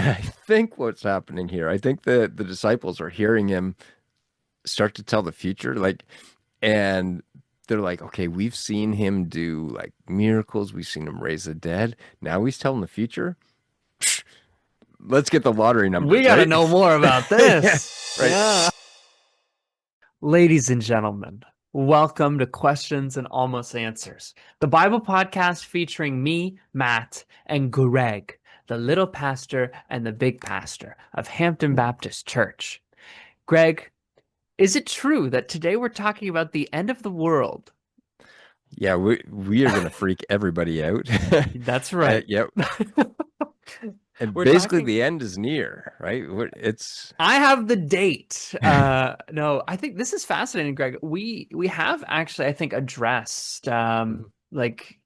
I think what's happening here, I think the disciples are hearing him start to tell the future, and they're like, okay, we've seen him do like miracles, we've seen him raise the dead. Now he's telling the future. Let's get the lottery We numbers, got to right? know more about Yeah, this. right. Yeah. Ladies and gentlemen, welcome to Questions and Almost Answers, the Bible podcast featuring me, Matt, and Greg, the little pastor and the big pastor of Hampton Baptist Church. Greg, is it true that today we're talking about the end of the world? Yeah, we are gonna freak everybody out. That's right. Yep. And We're basically talking. the end is near, right? It's I have the date. No, I think this is fascinating, Greg. We have actually, I think, addressed like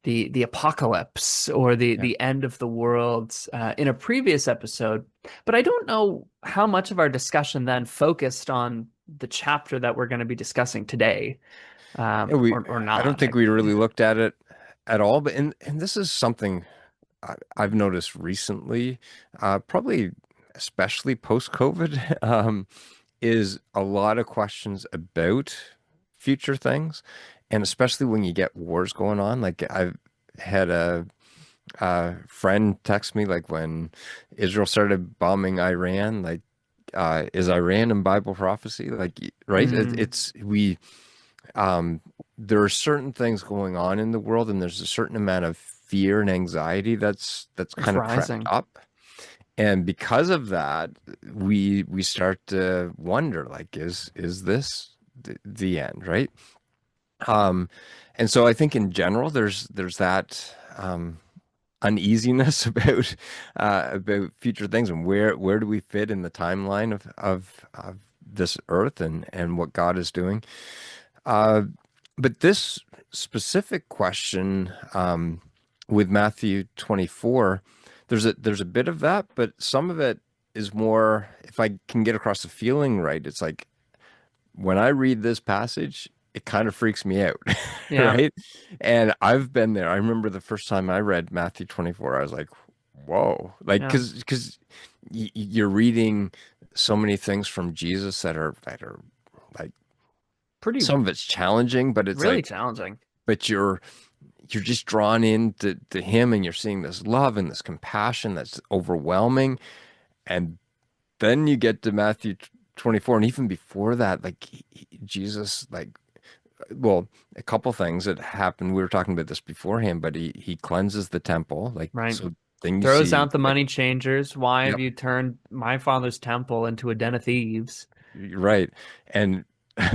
the apocalypse or the yeah. the end of the world in a previous episode, but I don't know how much of our discussion then focused on the chapter that we're going to be discussing today, Yeah, or I don't not. think we really looked at it at all, but and this is something I've noticed recently, probably especially post-COVID, is a lot of questions about future things, and especially when you get wars going on. Like I've had a friend text me like when Israel started bombing Iran, like is Iran in Bible prophecy? Like, right? Mm, It's we um, there are certain things going on in the world, and there's a certain amount of fear and anxiety that's it's kind of crept rising. up. And because of that, we start to wonder, like, is this the end, right? Um, and so I think in general, there's that uneasiness about future things and where do we fit in the timeline of this earth and what God is doing. Uh, but this specific question with Matthew 24, there's a bit of that, but some of it is more, if I can get across the feeling right, it's like when I read this passage, it kind of freaks me out, Yeah. right? And I've been there. I remember the first time I read Matthew 24, I was like, whoa, like Yeah. because you're reading so many things from Jesus that are like Pretty, some of it's challenging, but it's really like, challenging. but you're just drawn into to him, and you're seeing this love and this compassion that's overwhelming. And then you get to Matthew 24, and even before that, like Jesus, like, well, a couple things that happened. We were talking about this beforehand, but he cleanses the temple, like Right. so. Then you Throws see, out the like, money changers. Why have yep, you turned my father's temple into a den of thieves? you're right, and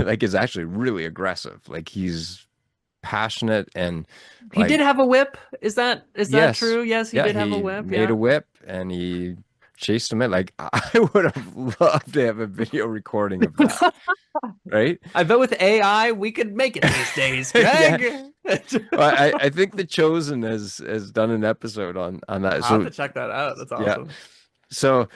like is actually really aggressive. Like he's passionate and He did like have a whip. Is that yes. true? Yes, he Yeah, did have a he whip. made a Yeah. whip and he chased him in. Like I would have loved to have a video recording of that, right? I bet with AI we could make it these days, Yeah. Greg. Well, I think The Chosen has done an episode on that. I'll have So to check that out. That's yeah. awesome. So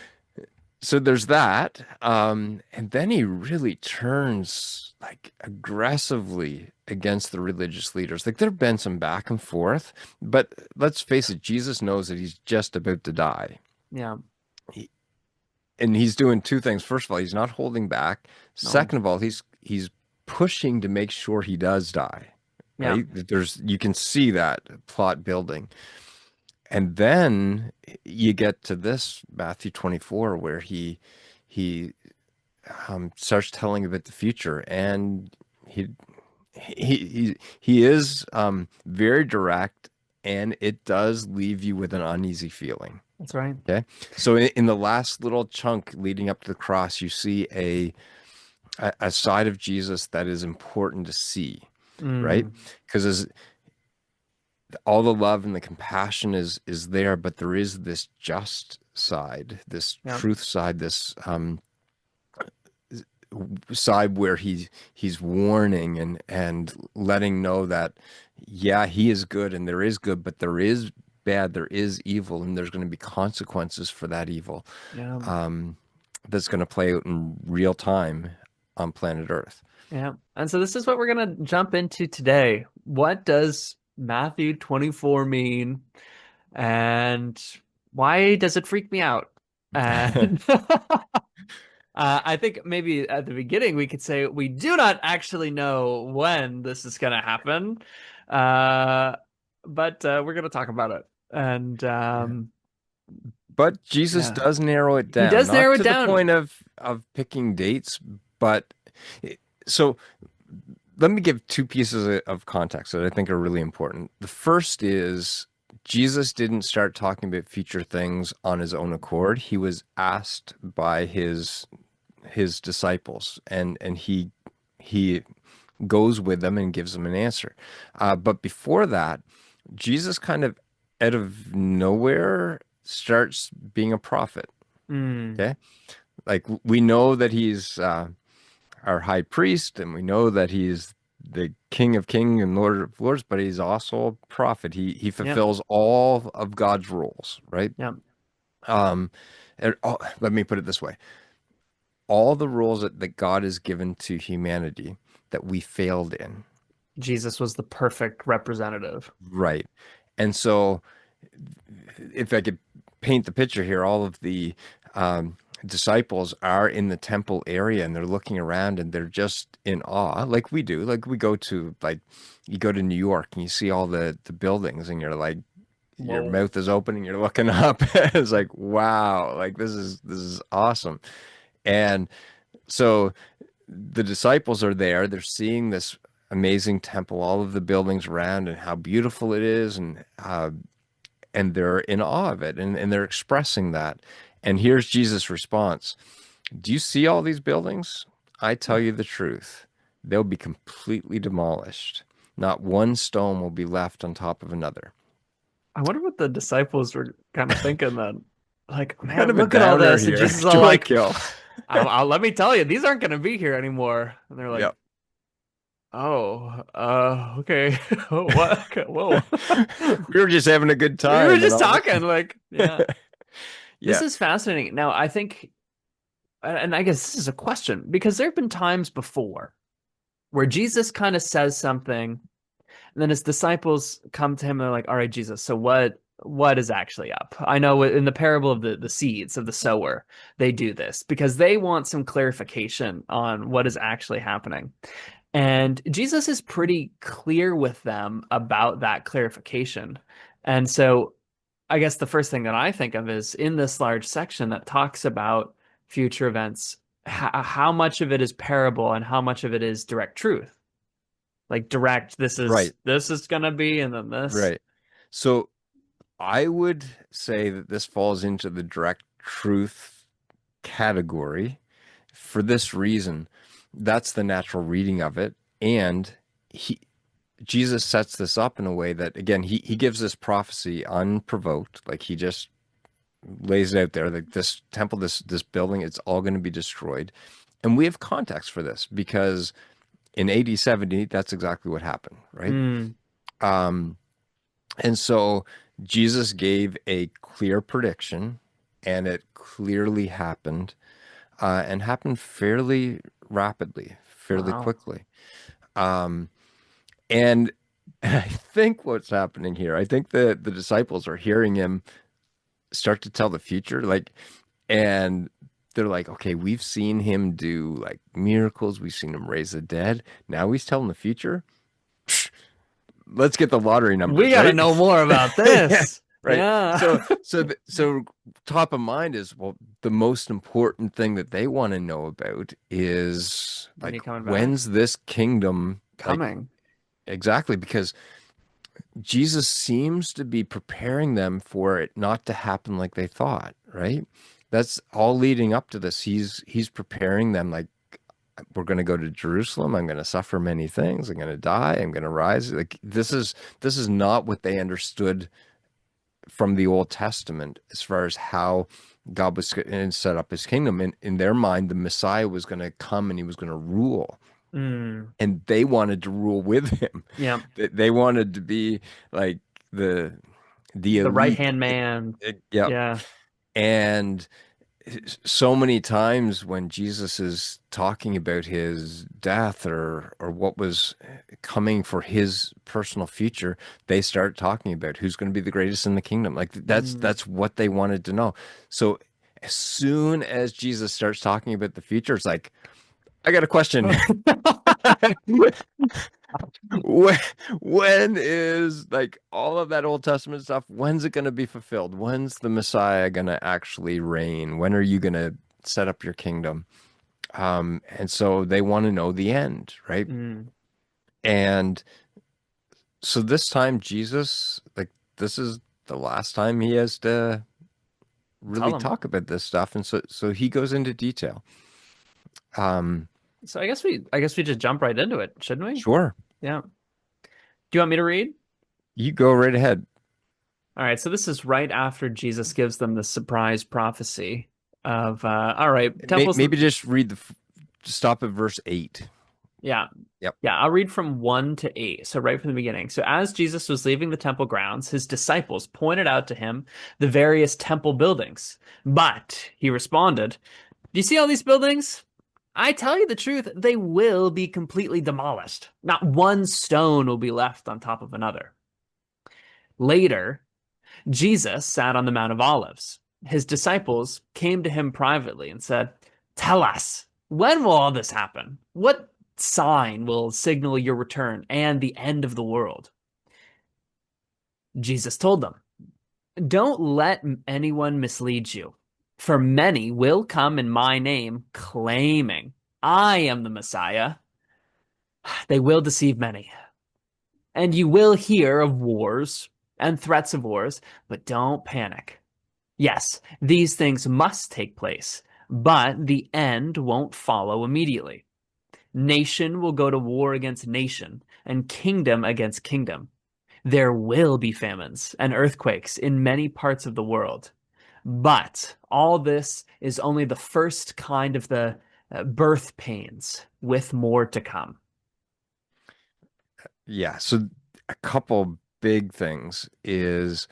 so there's that. And then he really turns like aggressively against the religious leaders. Like there've been some back and forth, but let's face it, Jesus knows that he's just about to die. Yeah. And he's doing two things. First of all, he's not holding back. No. Second of all, he's pushing to make sure he does die. Yeah. Right? There's you can see that plot building. And then you get to this Matthew 24 where he starts telling about the future, and he he is very direct, and it does leave you with an uneasy feeling. That's right. Okay. So in the last little chunk leading up to the cross, you see a side of Jesus that is important to see, right? Mm. Because as all the love and the compassion is there, but there is this just side, this Yeah. truth side, this side where he's warning and letting know that yeah, he is good and there is good, but there is bad, there is evil, and there's going to be consequences for that evil. Yeah. um, that's going to play out in real time on planet Earth. Yeah. And so this is what we're gonna jump into today. What does Matthew 24 mean? And Why does it freak me out? And I think maybe at the beginning we could say we do not actually know when this is going to happen, uh, but we're going to talk about it. And Yeah. But Jesus yeah, does narrow it he down, does narrow not it to the down. point of picking dates, but so let me give two pieces of context that I think are really important. The first is Jesus didn't start talking about future things on his own accord. He was asked by his disciples, and he goes with them and gives them an answer. But before that, Jesus kind of out of nowhere starts being a prophet. Mm, Okay, like we know that he's our high priest, and we know that he's the King of Kings and Lord of Lords, but he's also a prophet. He yep, fulfills all of God's roles, right? yep. Um, let me put it this way: all the roles that God has given to humanity that we failed in, Jesus was the perfect representative. right? And so, if I could paint the picture here, all of the disciples are in the temple area and they're looking around and they're just in awe, like we do. Like we go to you go to New York and you see all the buildings and you're like your Whoa. mouth is open and you're looking up. It's like wow, like this is awesome. And so the disciples are there. They're seeing this amazing temple, all of the buildings around and how beautiful it is and they're in awe of it and they're expressing that. And here's Jesus' response. Do you see all these buildings? I tell you the truth. They'll be completely demolished. Not one stone will be left on top of another. I wonder what the disciples were kind of thinking then. Like, Kind man, of a look at all downer this. And here. Jesus is all Do I like, kill? Let me tell you, these aren't going to be here anymore. And they're like, Yep. oh, okay. What? Okay, whoa. We were just having a good We were time and just all of a talking, sudden. like, yeah. This Yeah. is fascinating. Now, I think, and I guess this is a question, because there have been times before where Jesus kind of says something, and then his disciples come to him and they're like, all right, Jesus, so what is actually up? I know in the parable of the seeds of the sower, they do this because they want some clarification on what is actually happening. And Jesus is pretty clear with them about that clarification. And so I guess the first thing that I think of is in this large section that talks about future events, how much of it is parable and how much of it is direct truth. Like direct, Right. this is gonna be, and then this. Right. So I would say that this falls into the direct truth category for this reason. That's the natural reading of it. And he Jesus sets this up in a way that again he gives this prophecy unprovoked, like he just lays it out there, like this temple, this building, it's all going to be destroyed. And we have context for this because in AD 70, that's exactly what happened, right? Mm, Um, and so Jesus gave a clear prediction, and it clearly happened, and happened fairly rapidly, fairly wow. quickly. Um, and I think what's happening here, I think the disciples are hearing him start to tell the future, like, and they're like, okay, we've seen him do like miracles, we've seen him raise the dead. Now he's telling the future. Let's get the lottery We numbers, got to right? know more about Yeah, this. right. Yeah. So top of mind is well, the most important thing that they want to know about is When like you coming back? when's this kingdom like Coming. exactly because Jesus seems to be preparing them for it not to happen like they thought, right? That's all leading up to this. He's preparing them like we're going to go to Jerusalem. I'm going to suffer many things. I'm going to die. I'm going to rise. Like this is not what they understood from the Old Testament as far as how God was going to set up his kingdom. In their mind, the Messiah was going to come and he was going to rule. Mm, And they wanted to rule with him. yeah. They wanted to be like the The right elite. hand man. Yeah. Yeah. And so many times when Jesus is talking about his death or what was coming for his personal future, they start talking about who's going to be the greatest in the kingdom. Like Mm. that's what they wanted to know. So as soon as Jesus starts talking about the future, it's like, I got a question. When, when is like all of that Old Testament stuff, when's it going to be fulfilled? When's the Messiah going to actually reign? When are you going to set up your kingdom? And so they want to know the end, right? Mm. And so this time, Jesus, like, this is the last time he has to Tell really them. talk about this stuff. And so he goes into detail. Um, So I guess we just jump right into it, shouldn't we? sure, Yeah. Do you want me to read? you go right ahead. All right, so this is right after Jesus gives them the surprise prophecy of all right, temples. Maybe just read stop at verse 8. Yeah. Yep. Yeah, I'll read from 1 to 8. So right from the beginning. So as Jesus was leaving the temple grounds, his disciples pointed out to him the various temple buildings. But he responded, "Do you see all these buildings? I tell you the truth, they will be completely demolished. Not one stone will be left on top of another." Later, Jesus sat on the Mount of Olives. His disciples came to him privately and said, "Tell us, when will all this happen? What sign will signal your return and the end of the world?" Jesus told them, "Don't let anyone mislead you, for many will come in my name, claiming, 'I am the Messiah.' They will deceive many. And you will hear of wars and threats of wars, but don't panic. Yes, these things must take place, but the end won't follow immediately. Nation will go to war against nation, and kingdom against kingdom. There will be famines and earthquakes in many parts of the world. But all this is only the first kind of the birth pains, with more to come. Yeah. So a couple big things is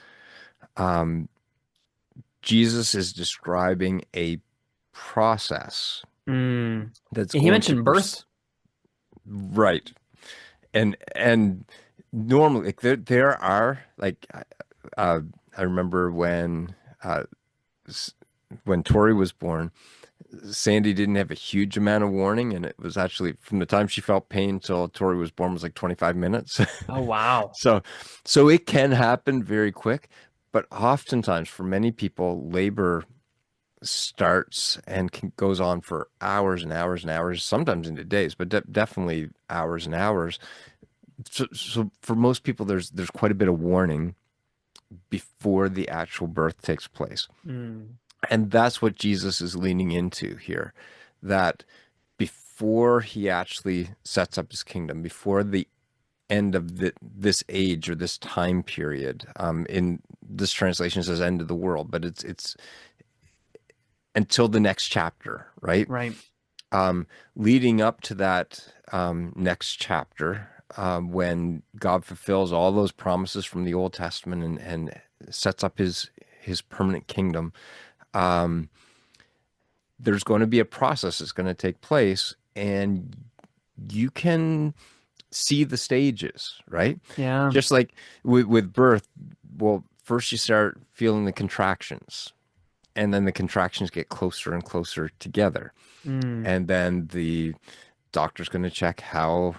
um, Jesus is describing a process Mm. that's He going to mentioned birth. right. And normally like there are like uh, I remember uh, s- when Tori was born, Sandy didn't have a huge amount of warning, and it was actually from the time she felt pain till Tori was born was like 25 minutes. Oh, wow. So, so it can happen very quick, but oftentimes for many people, labor starts and goes on for hours and hours and hours, sometimes into days, but definitely hours and hours. So for most people, there's quite a bit of warning before the actual birth takes place. Mm. And that's what Jesus is leaning into here, that before he actually sets up his kingdom, before the end of this age or this time period, in this translation says end of the world, but it's until the next chapter, right? Right. Leading up to that next chapter, when God fulfills all those promises from the Old Testament and sets up his permanent kingdom, um, there's going to be a process that's going to take place, and you can see the stages, right? Yeah. Just like with birth, well, first you start feeling the contractions, and then the contractions get closer and closer together. Mm. And then the doctor's going to check how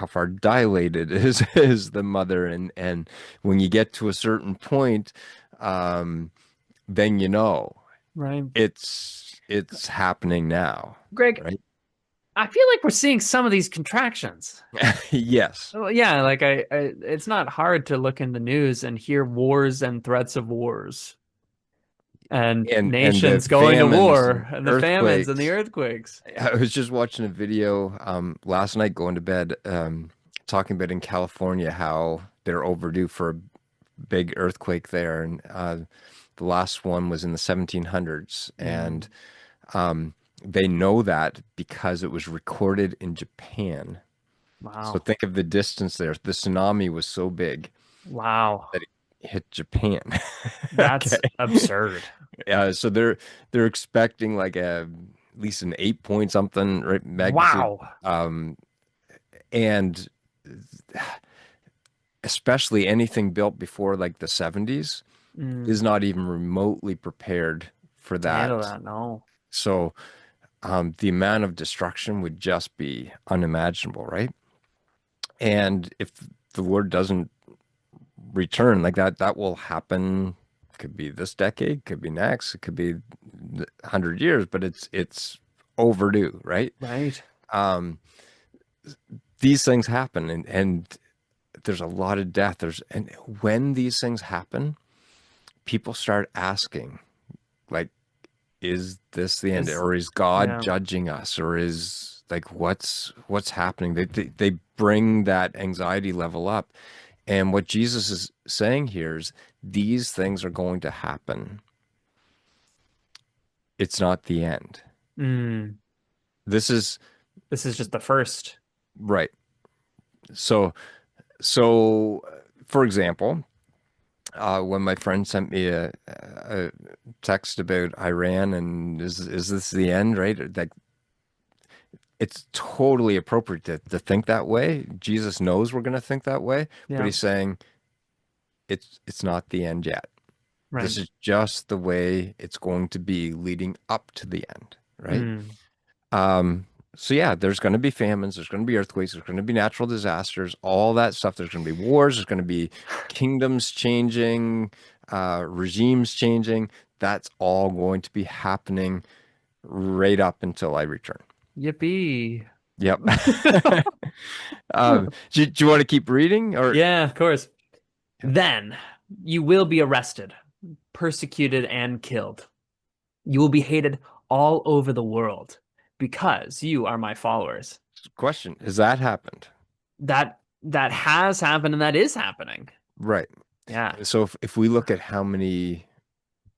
far dilated is the mother, and when you get to a certain point, um, then you know Right. it's happening now, Greg, right? I feel like we're seeing some of these contractions. Yes. Oh, yeah, like it's not hard to look in the news and hear wars and threats of wars and And the nations going to famines war and and the famines and the earthquakes. earthquakes. I was just watching a video last night going to bed, talking about in California how they're overdue for a big earthquake there, and the last one was in the 1700s, and Mm. um, they know that because it was recorded in Japan. So Wow. think of the distance there. The tsunami was so big Wow. that it hit Japan. That's Okay. absurd. So they're expecting like a at least an 8 point something, right, magnitude. Wow. Um, and especially anything built before like the 70s is Mm, not even remotely prepared for to handle that. that, no. So the amount of destruction would just be unimaginable, right? And if the Lord doesn't return like that, that will happen. Could be this decade, could be next, it could be 100 years, but it's overdue, right? Right. Um, these things happen, and there's a lot of death. And when these things happen, people start asking, like, is this the end, Is or is God yeah. judging us, or is like what's happening? They bring that anxiety level up, and what Jesus is saying here is these things are going to happen. It's not the end. Mm, This is this is just the first. right. So so for example, when my friend sent me a text about Iran and is this the end, right? Like it's totally appropriate to think that way. Jesus knows we're going to think that way, but Yeah. he's saying it's not the end yet. Right. This is just the way it's going to be leading up to the end, right? Mm, Um, so yeah, there's going to be famines, there's going to be earthquakes, there's going to be natural disasters, all that stuff. There's going to be wars, there's going to be kingdoms changing, regimes changing. That's all going to be happening right up until I return. yippee. Yep. Do you want to keep reading or? Yeah, of course. Yeah. Then you will be arrested, persecuted, and killed. You will be hated all over the world because you are my followers. Question, has that happened? That has happened and that is happening. Right. Yeah. So if we look at how many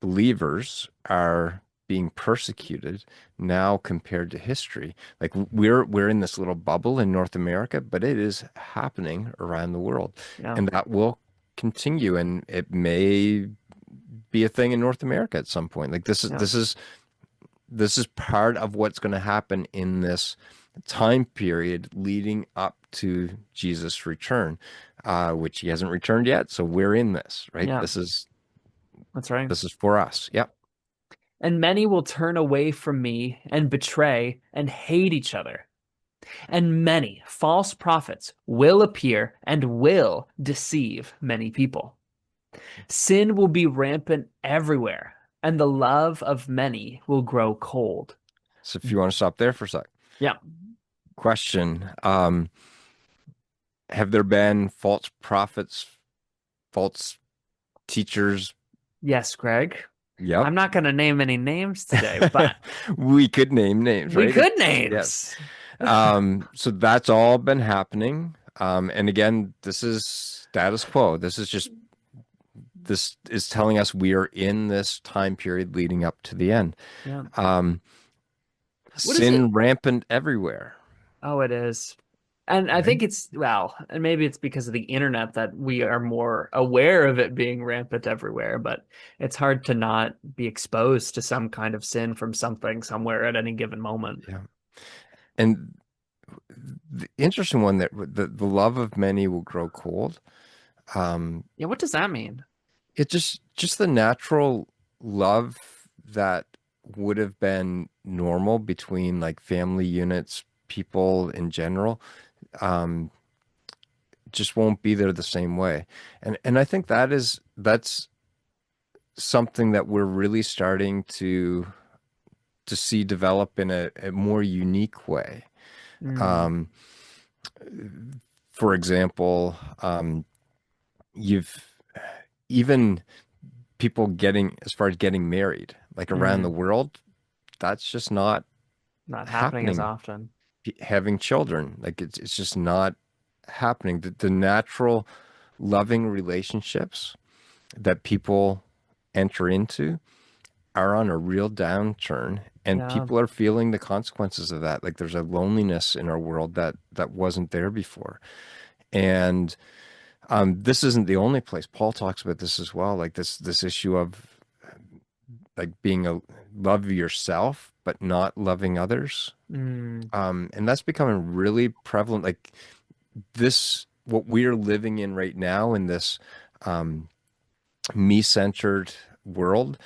believers are being persecuted now compared to history. Like we're in this little bubble in North America, but it is happening around the world. Yeah. And that will continue and it may be a thing in North America at some point. Like Yeah. this is part of what's going to happen in this time period leading up to Jesus' return, which he hasn't returned yet. So we're in this, right? Yeah. That's right. This is for us. Yep. And many will turn away from me and betray and hate each other. And many false prophets will appear and will deceive many people. Sin will be rampant everywhere, and the love of many will grow cold. So if you want to stop there for a sec. Yeah. Question. Have there been false prophets, false teachers? Yes, Greg. Yep. I'm not going to name any names today, but We could name names, we right? could Yes. names. So that's all been happening. And again, this is status quo. This is telling us we are in this time period leading up to the end. Yeah. Um, What is it? Sin rampant everywhere. Oh, it is. And I Right? think it's, well, and maybe it's because of the internet that we are more aware of it being rampant everywhere, but it's hard to not be exposed to some kind of sin from something somewhere at any given moment. Yeah. And the interesting one that the love of many will grow cold. Um, Yeah, what does that mean? it just the natural love that would have been normal between like family units, people in general, um, just won't be there the same way. And I think that's something that we're really starting to see develop in a more unique way. Mm, Um, for example, you've even people getting as far as getting married, like around the mm, world, that's just not not happening as happening. often. Having children, like it's just not happening. The natural loving relationships that people enter into are on a real downturn and Yeah. people are feeling the consequences of that. Like there's a loneliness in our world that wasn't there before. And this isn't the only place. Paul talks about this as well, like this issue of like being a love yourself, but not loving others. Mm, And that's becoming really prevalent. Like this, what we're living in right now in this um, me-centered world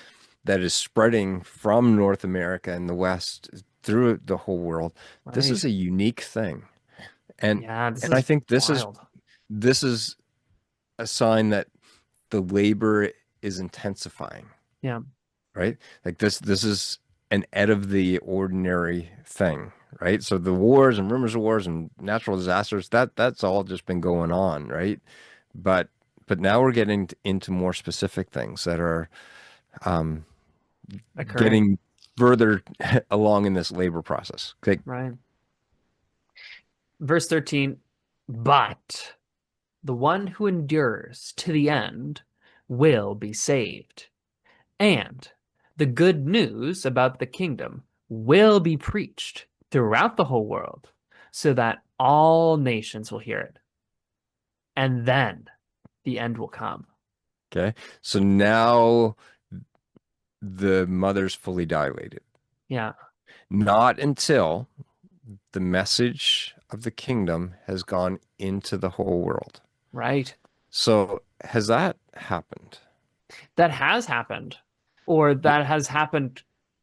that is spreading from North America and the West through the whole world. This is right. a unique thing. And Yeah, this and I is think wild. this is a sign that the labor is intensifying, Yeah, right? Like this is an out of the ordinary thing, right? So the wars and rumors of wars and natural disasters, that's all just been going on, right? But now we're getting into more specific things that are um, occurring. getting further along in this labor process. Like, Right. Verse 13, but the one who endures to the end will be saved. And the good news about the kingdom will be preached throughout the whole world so that all nations will hear it. And then the end will come. okay, so now the mother's fully dilated. Yeah, Not until the message of the kingdom has gone into the whole world. right. So has that happened? That has happened, or that has happened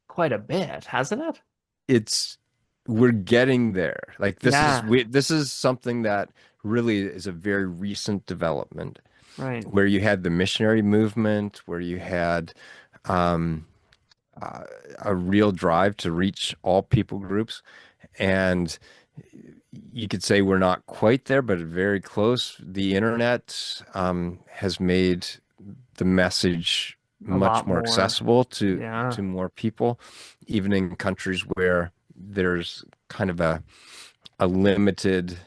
quite a bit, hasn't it? It's we're getting there. Like Yeah, this is something that really is a very recent development right. where you had the missionary movement, where you had um, uh, a real drive to reach all people groups, and you could say we're not quite there, but very close. The internet has made the message A much lot more more. accessible Yeah, to more people, even in countries where there's kind of a limited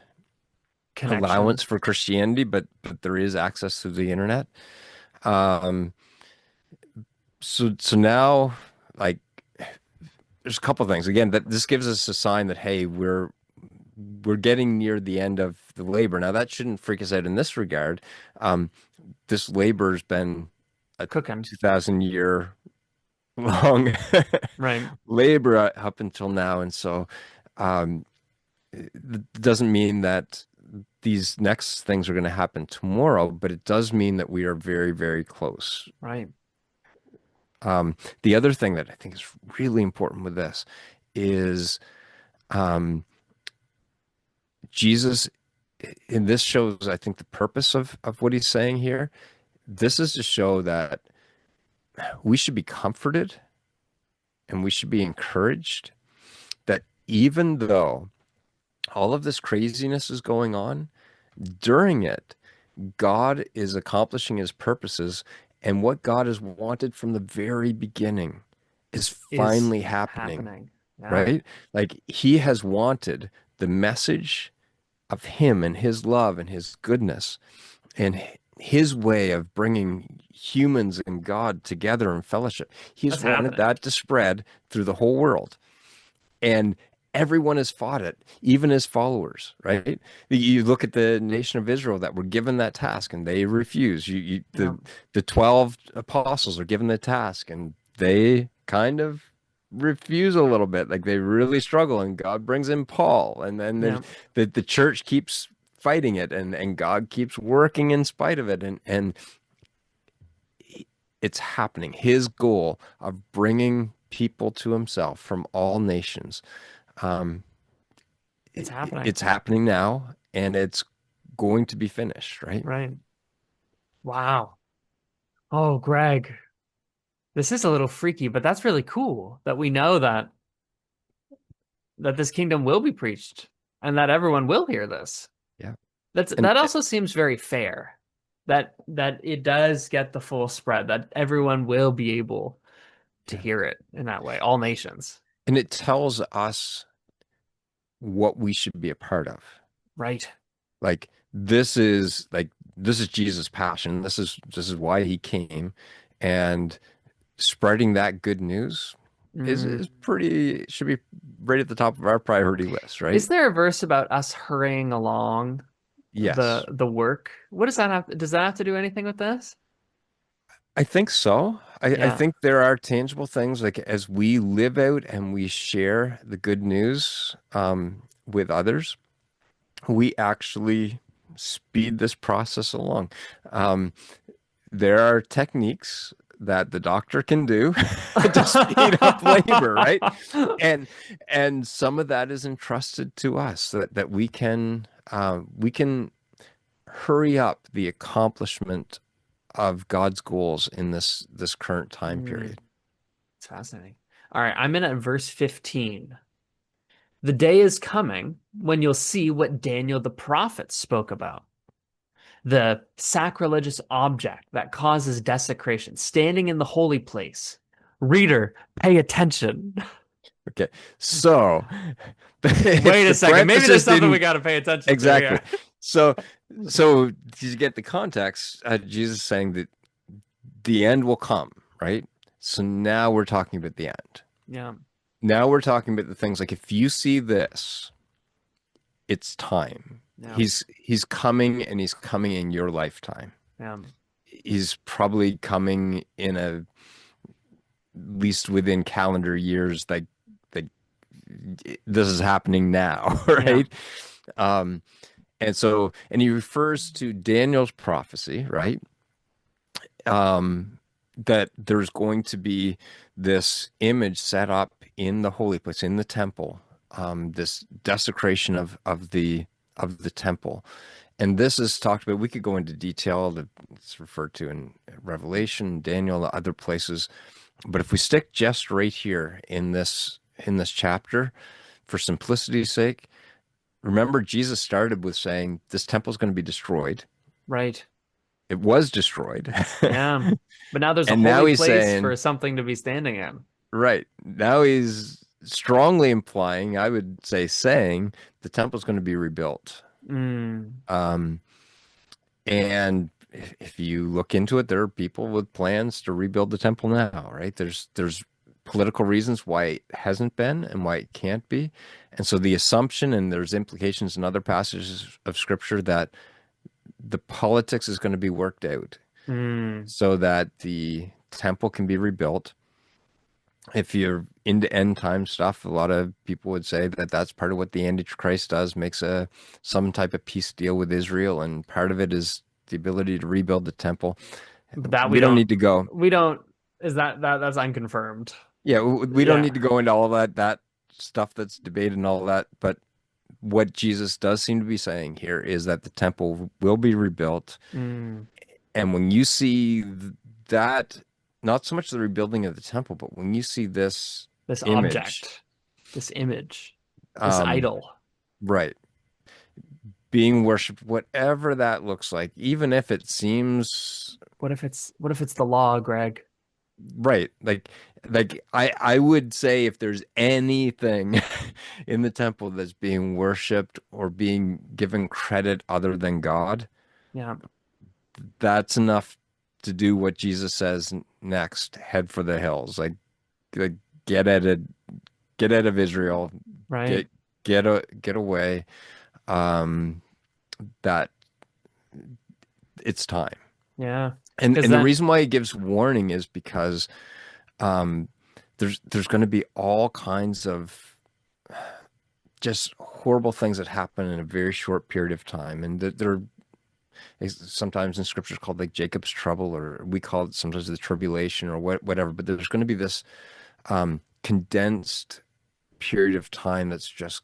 connection. allowance for Christianity, but there is access to the internet. Um, so now, like, there's a couple of things. Again, that this gives us a sign that hey, we're getting near the end of the labor. Now that shouldn't freak us out in this regard. Um, this labor's been a Cooking. 2,000 year long Right, labor up until now, and so um, it doesn't mean that these next things are going to happen tomorrow, but it does mean that we are very, very close. right. The other thing that I think is really important with this is um, Jesus, and this shows, I think, the purpose of what he's saying here. This is to show that we should be comforted and we should be encouraged that even though all of this craziness is going on, during it, God is accomplishing his purposes, and what God has wanted from the very beginning is Is finally happening, happening. Yeah, right? Like he has wanted the message of him and his love and his goodness and his way of bringing humans and God together in fellowship. He's that's wanted happening. that to spread through the whole world. And everyone has fought it, even his followers, right? You look at the nation of Israel that were given that task and they refuse. Yeah, The 12 apostles are given the task and they kind of refuse a little bit. Like they really struggle, and God brings in Paul, and then yeah, the church keeps fighting it, and God keeps working in spite of it, and it's happening. His goal of bringing people to himself from all nations, um, it's happening. it's happening now, and it's going to be finished, right? Right. Wow. Oh, Greg, this is a little freaky, but that's really cool that we know that this kingdom will be preached and that everyone will hear this. Yeah. And That also seems very fair. That it does get the full spread, that everyone will be able to yeah, hear it in that way, all nations. and it tells us what we should be a part of. Right. Like this is Jesus' passion. This is why he came, and spreading that good news Mm. is pretty should be right at the top of our priority list, right? Is there a verse about us hurrying along Yes. the work? What does that have? Does that have to do anything with this? I think so. I Yeah. think there are tangible things like as we live out and we share the good news with others, we actually speed this process along. Um, there are techniques that the doctor can do to speed up labor, right? And and some of that is entrusted to us that we can hurry up the accomplishment of God's goals in this current time Hmm, period. it's fascinating. All right, I'm in at verse 15. The day is coming when you'll see what Daniel the prophet spoke about. The sacrilegious object that causes desecration, standing in the holy place. Reader, pay attention. Okay, so if Wait a the second. Maybe there's parenthesis something we didn't got to pay attention to exactly, here. so so to get the context, Jesus saying that the end will come, right? So now we're talking about the end. Yeah, Now we're talking about the things like if you see this, it's time. yeah, He's coming and he's coming in your lifetime. yeah, He's probably coming in a least within calendar years that this is happening now, yeah. right? Um, and he refers to Daniel's prophecy, right? That there's going to be this image set up in the holy place, in the temple, this desecration of the temple. And this is talked about. We could go into detail. It's referred to in Revelation, Daniel, other places. But if we stick just right here in this chapter, for simplicity's sake, remember Jesus started with saying this temple is going to be destroyed. Right. It was destroyed. Yeah. But now there's a And now holy he's place for saying, something to be standing in. right, now he's strongly implying, I would say saying, the temple's going to be rebuilt. Mm, Um, and if you look into it, there are people with plans to rebuild the temple now, right? There's political reasons why it hasn't been and why it can't be. And so the assumption, and there's implications in other passages of scripture that the politics is going to be worked out mm. so that the temple can be rebuilt. If you're into end time stuff, a lot of people would say that that's part of what the Antichrist does, makes a some type of peace deal with Israel, and part of it is the ability to rebuild the temple. But that We don't need to go. we don't, is that's unconfirmed. Yeah, we don't Yeah. need to go into all of that stuff that's debated and all that. But what Jesus does seem to be saying here is that the temple will be rebuilt, Mm. and when you see that, not so much the rebuilding of the temple, but when you see this This image, object, this image, this um, idol. right, being worshipped, whatever that looks like, even if it seems What if it's the law, Greg? right, like I would say if there's anything in the temple that's being worshipped or being given credit other than God, Yeah. that's enough to do what Jesus says next, head for the hills. Like get out of get out of Israel, Right. get get away. Um, that it's time. Yeah. And Because and the then reason why he gives warning is because um, there's going to be all kinds of just horrible things that happen in a very short period of time, and that they're sometimes in scriptures called like Jacob's trouble, or we call it sometimes the tribulation, or whatever. But there's going to be this condensed period of time that's just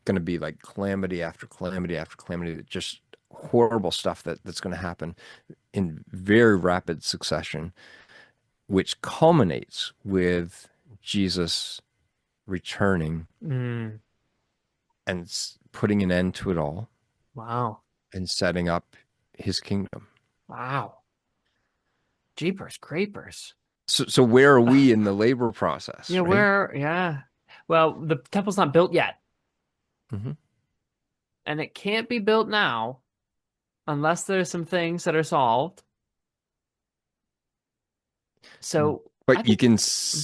going to be like calamity after calamity after calamity, just horrible stuff that's going to happen in very rapid succession, which culminates with Jesus returning mm, and putting an end to it all wow. and setting up his kingdom. Wow. Jeepers creepers. So where are we in the labor process, Yeah, right? yeah. Well, the temple's not built yet, Hmm. and it can't be built now unless there's some things that are solved. So I But you think, can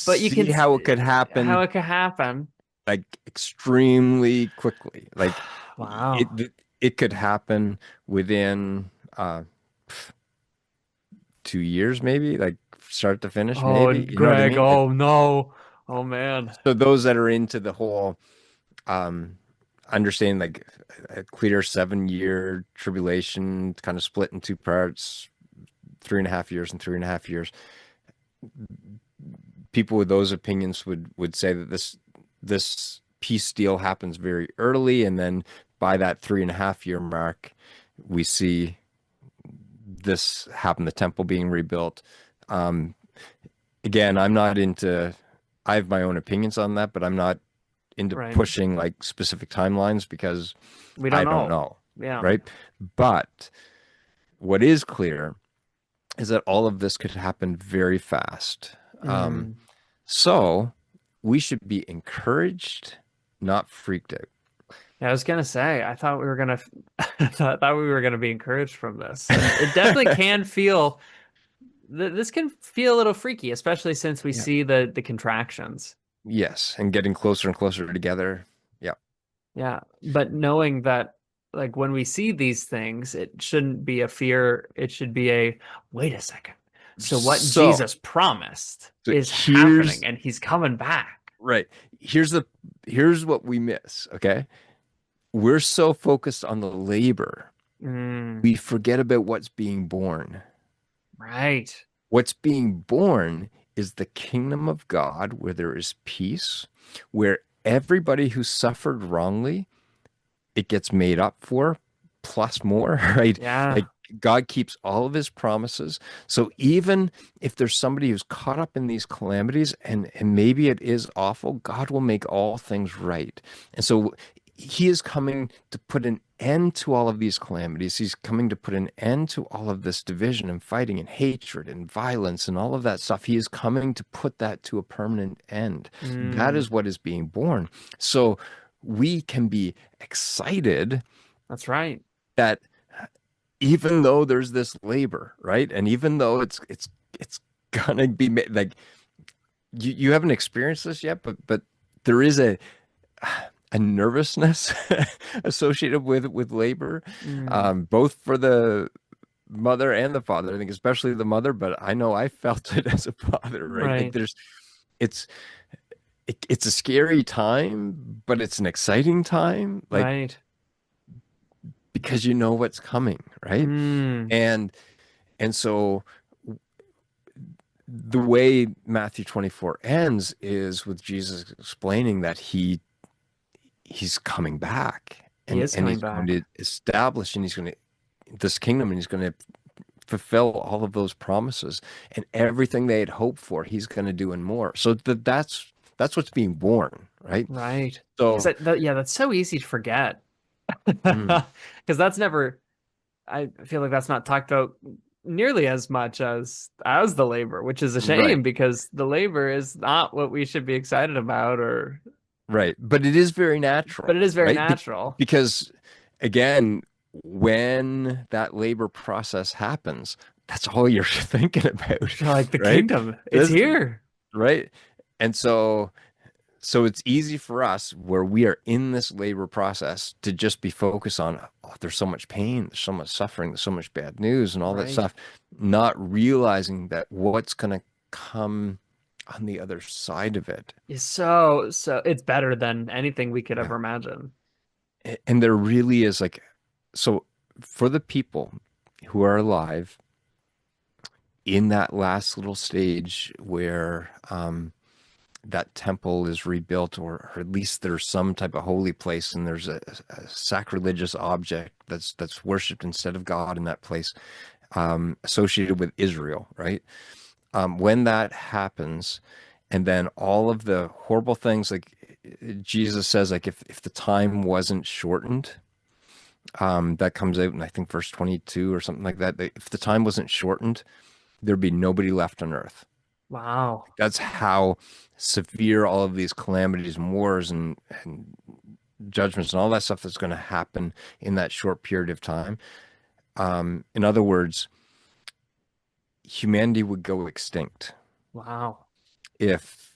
but you see can how it could how happen it could happen. like extremely quickly. Like Wow. it could happen within 2 years, maybe, like start to finish, Oh, maybe. and You know what I Greg, mean? oh no. Oh man. So those that are into the whole um understanding like a clear 7 year tribulation, kind of split in two parts, 3.5 years and 3.5 years. People with those opinions would say that this peace deal happens very early, and then by that 3.5 year mark, we see this happen, the temple being rebuilt. Um, Again, I'm not into, I have my own opinions on that, but I'm not into Right. pushing like specific timelines because We don't I don't know. know, Yeah. right? But what is clear is that all of this could happen very fast. Um, Mm. so we should be encouraged, not freaked out. Yeah, I was gonna say, I thought we were gonna, I thought we were gonna be encouraged from this, and it definitely can feel, this can feel a little freaky, especially since we Yeah. see the contractions. Yes, and getting closer and closer together. Yeah. Yeah, but knowing that, like when we see these things, it shouldn't be a fear. It should be a, wait a second. So what So, Jesus promised so is happening, here's and he's coming back. right. Here's the here's what we miss, okay? We're so focused on the labor, Mm, we forget about what's being born. right. What's being born is the kingdom of God where there is peace, where everybody who suffered wrongly, it gets made up for plus more, right? Like Yeah. God keeps all of his promises. So even if there's somebody who's caught up in these calamities and maybe it is awful, God will make all things right. And so he is coming to put an end to all of these calamities. He's coming to put an end to all of this division and fighting and hatred and violence and all of that stuff. He is coming to put that to a permanent end. That Mm, is what is being born. So we can be excited that's right. that even though there's this labor, right? And even though it's gonna be like you haven't experienced this yet, but there is a nervousness associated with labor, Mm, both for the mother and the father. I think especially the mother, but I know I felt it as a father, right? Like right. it's it's a scary time, but it's an exciting time, like Right. because you know what's coming, right? Mm, And and so the way Matthew 24 ends is with Jesus explaining that he's coming back he is and coming he's going back. to establish and he's going to this kingdom and he's going to fulfill all of those promises and everything they had hoped for he's going to do and more. So that's what's being born, right? Right. Because So yeah, that's so easy to forget. mm, Because that's never, I feel like that's not talked about nearly as much as the labor, which is a shame right, because the labor is not what we should be excited about, or right. But it is very but natural, it is very right? natural. Because again, when that labor process happens, that's all you're thinking about, You're like the right? kingdom, it's This, here. right? And so it's easy for us where we are in this labor process to just be focused on, oh, there's so much pain, there's so much suffering, there's so much bad news and all that Right. stuff, not realizing that what's going to come on the other side of it. Is so it's better than anything we could Yeah. ever imagine. And there really is like, so for the people who are alive in that last little stage where that temple is rebuilt, or at least there's some type of holy place, and there's a sacrilegious object that's worshipped instead of God in that place, associated with Israel, right? When that happens, and then all of the horrible things, like Jesus says, like if the time wasn't shortened, that comes out in I think verse 22 or something like that. If the time wasn't shortened, there'd be nobody left on earth. Wow. That's how severe all of these calamities and wars and judgments and all that stuff that's going to happen in that short period of time. In other words, humanity would go extinct Wow. if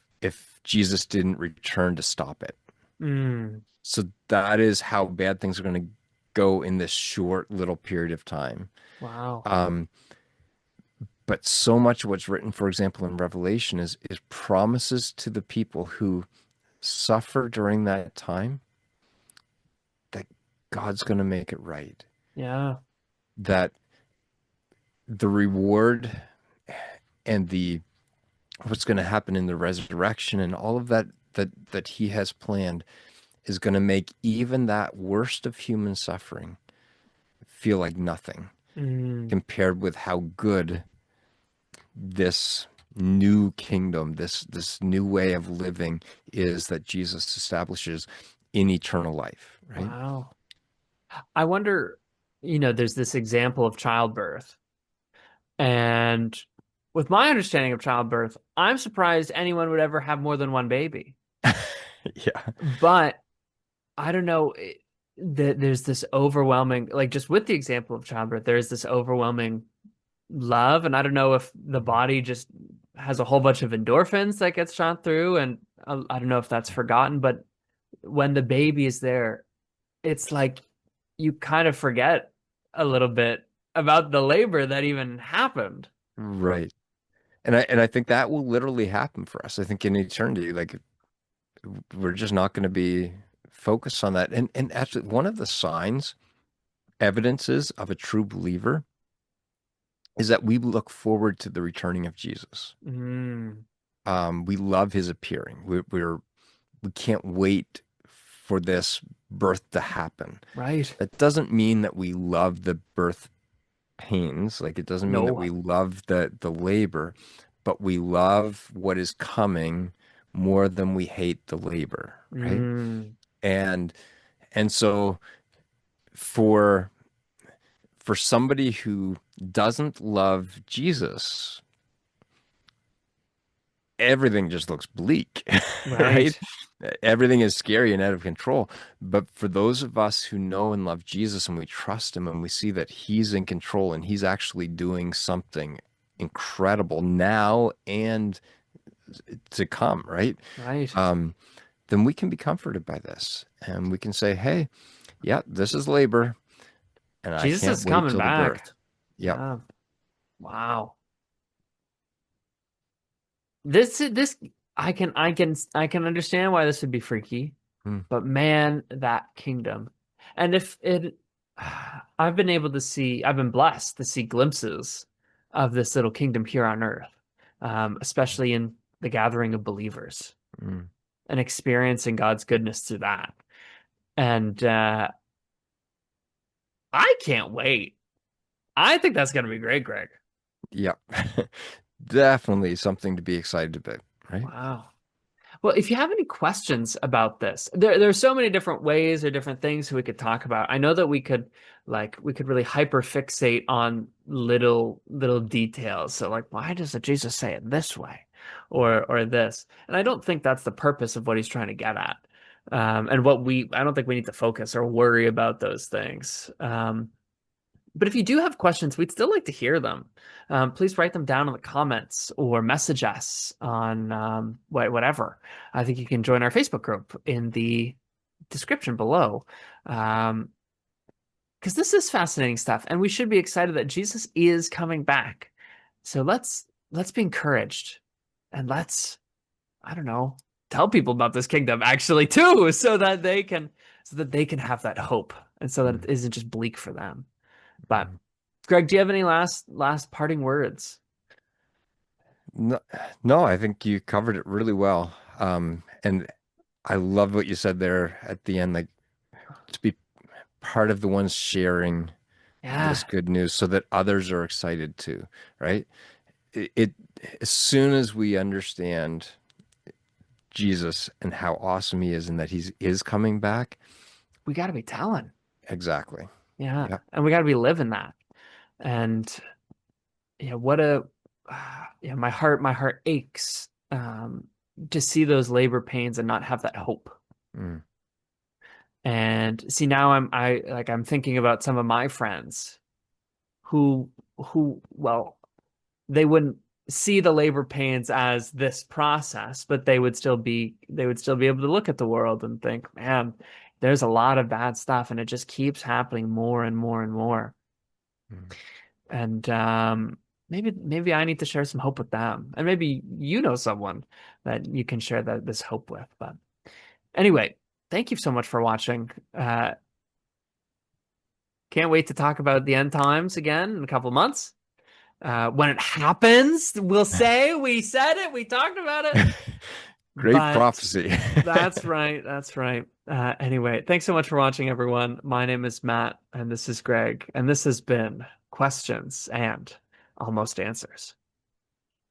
Jesus didn't return to stop it. Mm, So that is how bad things are going to go in this short little period of time. wow. Um, But so much of what's written, for example, in Revelation is promises to the people who suffer during that time that God's going to make it right. Yeah. That the reward and the what's going to happen in the resurrection and all of that he has planned is going to make even that worst of human suffering feel like nothing Mm, compared with how good this new kingdom, this new way of living is that Jesus establishes in eternal life, right? wow. I wonder, there's this example of childbirth. And with my understanding of childbirth, I'm surprised anyone would ever have more than one baby. Yeah. But I don't know, there's this overwhelming, like just with the example of childbirth, there's this overwhelming love. And I don't know if the body just has a whole bunch of endorphins that gets shot through. And I don't know if that's forgotten, but when the baby is there, it's like you kind of forget a little bit about the labor that even happened. Right. And I think that will literally happen for us. I think in eternity, like we're just not going to be focused on that. And actually one of the signs, evidences of a true believer is that we look forward to the returning of Jesus. Mm, We love his appearing. We can't wait for this birth to happen. right. That doesn't mean that we love the birth pains. Like it doesn't mean that No. we love the labor, but we love what is coming more than we hate the labor, right? Mm, And and so for for somebody who doesn't love Jesus, everything just looks bleak, right? right. Everything is scary and out of control. But for those of us who know and love Jesus and we trust him and we see that he's in control and he's actually doing something incredible now and to come, right? Right. Um, then we can be comforted by this and we can say, hey, yeah, this is labor and I Jesus can't is wait coming till the back. birth. Yep. Yeah. Wow. This I can understand why this would be freaky, Mm, but man, that kingdom. And if it I've been blessed to see glimpses of this little kingdom here on earth, especially in the gathering of believers mm, and experiencing God's goodness through that. And I can't wait. I think that's going to be great, Greg. yep. Definitely something to be excited about, right? Wow. Well, if you have any questions about this, there's so many different ways or different things we could talk about. I know that we could really hyper fixate on little details. So like, why does Jesus say it this way? Or this? And I don't think that's the purpose of what he's trying to get at. And I don't think we need to focus or worry about those things. But if you do have questions, we'd still like to hear them. Please write them down in the comments or message us on whatever. I think you can join our Facebook group in the description below. Um, because this is fascinating stuff, and we should be excited that Jesus is coming back. So let's be encouraged, and I don't know, tell people about this kingdom actually too, so that they can have that hope, and so that Mm, it isn't just bleak for them. But mm. Greg, do you have any last parting words? No, no, I think you covered it really well. And I love what you said there at the end, like to be part of the ones sharing this Yeah, good news so that others are excited too, right? It as soon as we understand Jesus and how awesome he is and that is coming back, we got to be telling. exactly. Yeah, Yeah. and we got to be living that. And what a my heart aches to see those labor pains and not have that hope. Mm, And see now I'm thinking about some of my friends who well they wouldn't see the labor pains as this process, but they would still be able to look at the world and think, man, there's a lot of bad stuff, and it just keeps happening more and more and more. mm, And maybe I need to share some hope with them. And maybe you know someone that you can share this hope with. But anyway, thank you so much for watching. Can't wait to talk about the end times again in a couple of months. When it happens, we'll say we said it, we talked about it. Great But prophecy. that's right. That's right. Anyway, thanks so much for watching, everyone. My name is Matt, and this is Greg, and this has been Questions and Almost Answers.